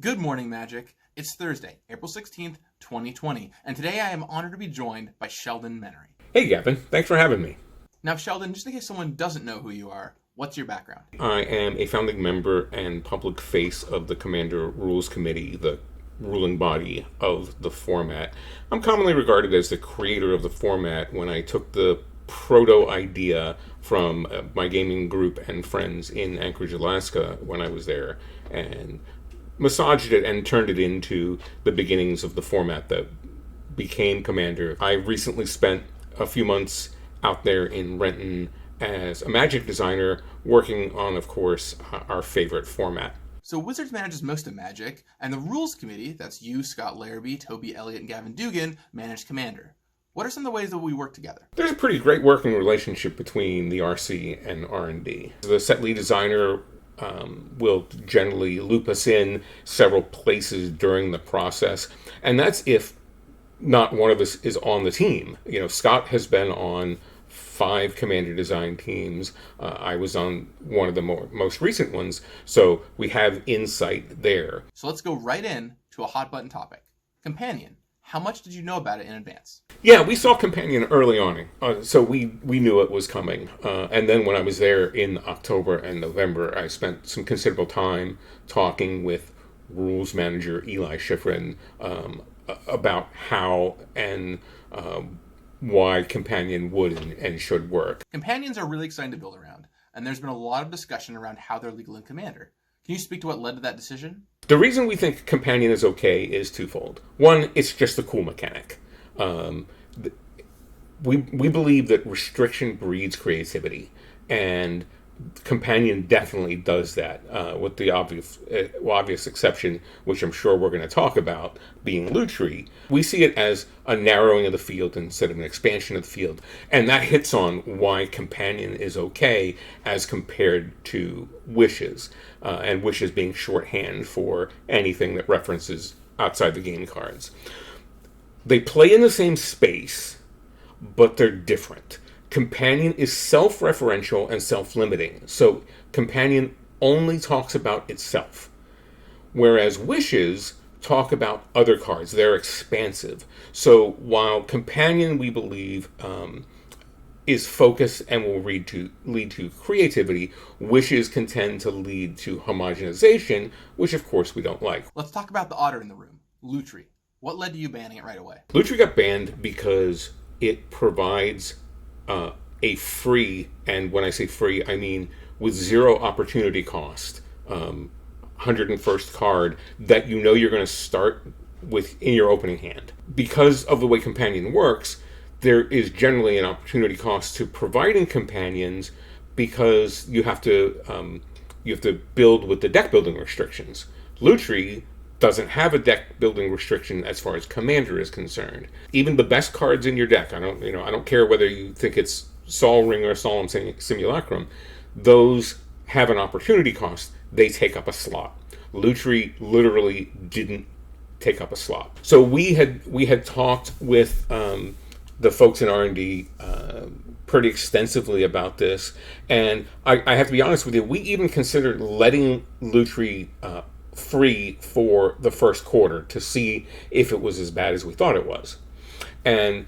Good morning, Magic. It's Thursday, April 16th, 2020, and today I am honored to be joined by Sheldon Menery. Hey, Gavin. Thanks for having me. Now, Sheldon, just in case someone doesn't know who you are, what's your background? I am a founding member and public face of the Commander Rules Committee, the ruling body of the format. I'm commonly regarded as the creator of the format when I took the proto idea from my gaming group and friends in Anchorage, Alaska when I was there, and massaged it and turned it into the beginnings of the format that became Commander. I recently spent a few months out there in Renton as a Magic designer, working on, of course, our favorite format. So Wizards manages most of Magic, and the Rules Committee, that's you, Scott Larrabee, Toby Elliott, and Gavin Dugan, manage Commander. What are some of the ways that we work together? There's a pretty great working relationship between the RC and R&D. The set lead designer will generally loop us in several places during the process, and that's if not one of us is on the team. You know, Scott has been on 5 Commander design teams. I was on one of the most recent ones, so we have insight there. So let's go right in to a hot button topic. Companion. How much did you know about it in advance? Yeah, we saw Companion early on, so we knew it was coming. And then when I was there in October and November, I spent some considerable time talking with rules manager Eli Schifrin about how and why Companion would and should work. Companions are really exciting to build around, and there's been a lot of discussion around how they're legal in Commander. Can you speak to what led to that decision? The reason we think Companion is okay is twofold. One, it's just a cool mechanic. We believe that restriction breeds creativity, and Companion definitely does that, with the obvious exception, which I'm sure we're going to talk about, being Lutri. We see it as a narrowing of the field instead of an expansion of the field, and that hits on why Companion is okay as compared to Wishes, and Wishes being shorthand for anything that references outside the game cards. They play in the same space, but they're different. Companion is self-referential and self-limiting, so Companion only talks about itself, whereas Wishes talk about other cards. They're expansive. So while Companion, we believe, is focused and will lead to creativity, Wishes can tend to lead to homogenization, which of course we don't like. Let's talk about the otter in the room, Lutri. What led to you banning it right away? Lutri got banned because it provides a free, and when I say free, I mean with 0 opportunity cost, 101st card that you know you're going to start with in your opening hand. Because of the way Companion works, there is generally an opportunity cost to providing companions because you have to build with the deck building restrictions. Lutri doesn't have a deck building restriction as far as Commander is concerned. Even the best cards in your deck, I don't care whether you think it's Sol Ring or Solemn Simulacrum, those have an opportunity cost. They take up a slot. Lutri literally didn't take up a slot. So we had talked with the folks in R&D pretty extensively about this, and I have to be honest with you, we even considered letting Lutri free for the first quarter to see if it was as bad as we thought it was. And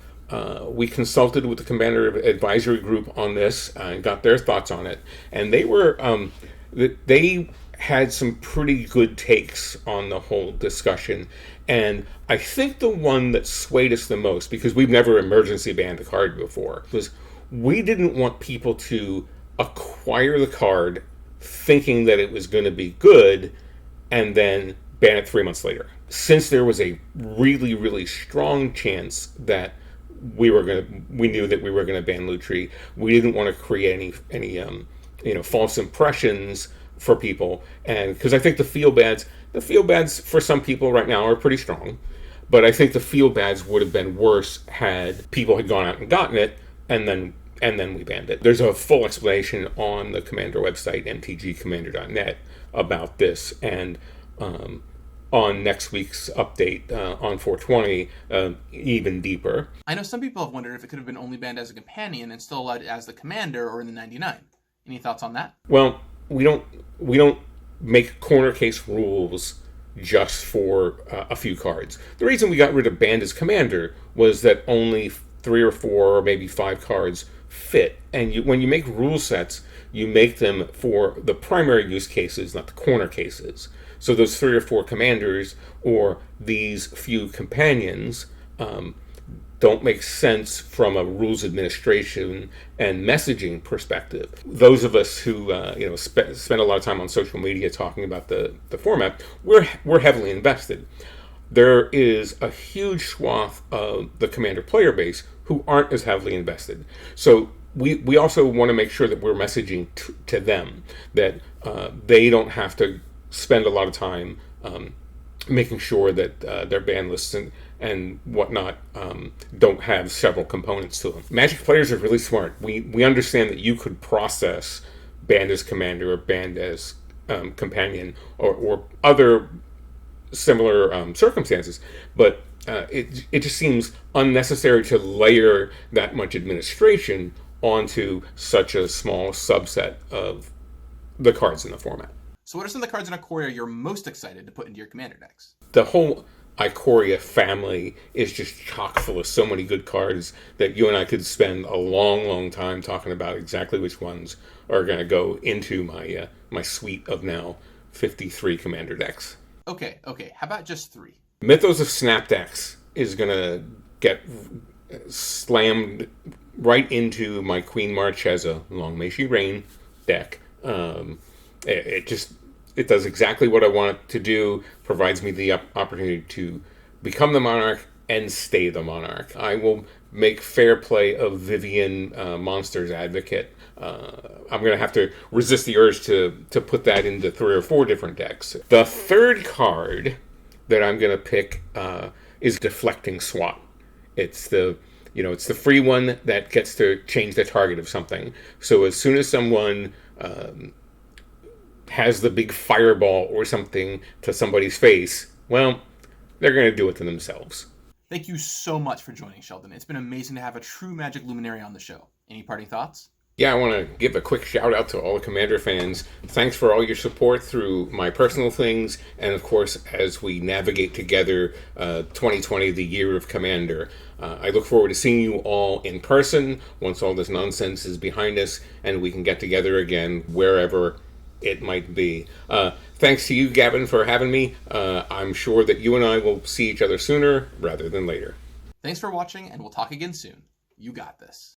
we consulted with the Commander Advisory Group on this and got their thoughts on it. And they had some pretty good takes on the whole discussion. And I think the one that swayed us the most, because we've never emergency banned a card before, was we didn't want people to acquire the card thinking that it was going to be good and then ban it 3 months later. Since there was a really, really strong chance that we knew that we were going to ban Lutri, we didn't want to create any false impressions for people, and because I think the feel bads for some people right now are pretty strong, but I think the feel bads would have been worse had people had gone out and gotten it, and then we banned it. There's a full explanation on the Commander website, mtgcommander.net, about this, and on next week's update on 420, even deeper. I know some people have wondered if it could have been only banned as a companion and still allowed as the Commander or in the 99. Any thoughts on that? Well, we don't make corner case rules just for a few cards. The reason we got rid of Band as Commander was that only 3 or 4 or maybe 5 cards fit. And when you make rule sets, you make them for the primary use cases, not the corner cases. So those 3 or 4 commanders or these few companions don't make sense from a rules administration and messaging perspective. Those of us who spend a lot of time on social media talking about the format, we're heavily invested. There is a huge swath of the Commander player base who aren't as heavily invested. So we also want to make sure that we're messaging to them, that they don't have to spend a lot of time making sure that their ban lists and whatnot don't have several components to them. Magic players are really smart. We understand that you could process Band as Commander or Band as Companion or other similar circumstances, but it just seems unnecessary to layer that much administration onto such a small subset of the cards in the format. So what are some of the cards in Ikoria you're most excited to put into your Commander decks? The whole Ikoria family is just chock full of so many good cards that you and I could spend a long, long time talking about exactly which ones are going to go into my suite of now 53 Commander decks. Okay. How about just 3? Mythos of Snap decks is going to get slammed right into my Queen Marchesa, Long May She Reign deck. It does exactly what I want it to do, provides me the opportunity to become the Monarch and stay the Monarch. I will make fair play of Vivian Monsters Advocate. I'm going to have to resist the urge to put that into 3 or 4 different decks. The third card that I'm going to pick is Deflecting Swat. It's the free one that gets to change the target of something. So as soon as someone has the big fireball or something to somebody's face, well, they're going to do it to themselves. Thank you so much for joining, Sheldon. It's been amazing to have a true Magic luminary on the show. Any parting thoughts? Yeah, I want to give a quick shout out to all the Commander fans. Thanks for all your support through my personal things, and of course, as we navigate together 2020, the year of Commander. I look forward to seeing you all in person once all this nonsense is behind us and we can get together again wherever it might be. Thanks to you, Gavin, for having me. I'm sure that you and I will see each other sooner rather than later. Thanks for watching, and we'll talk again soon. You got this.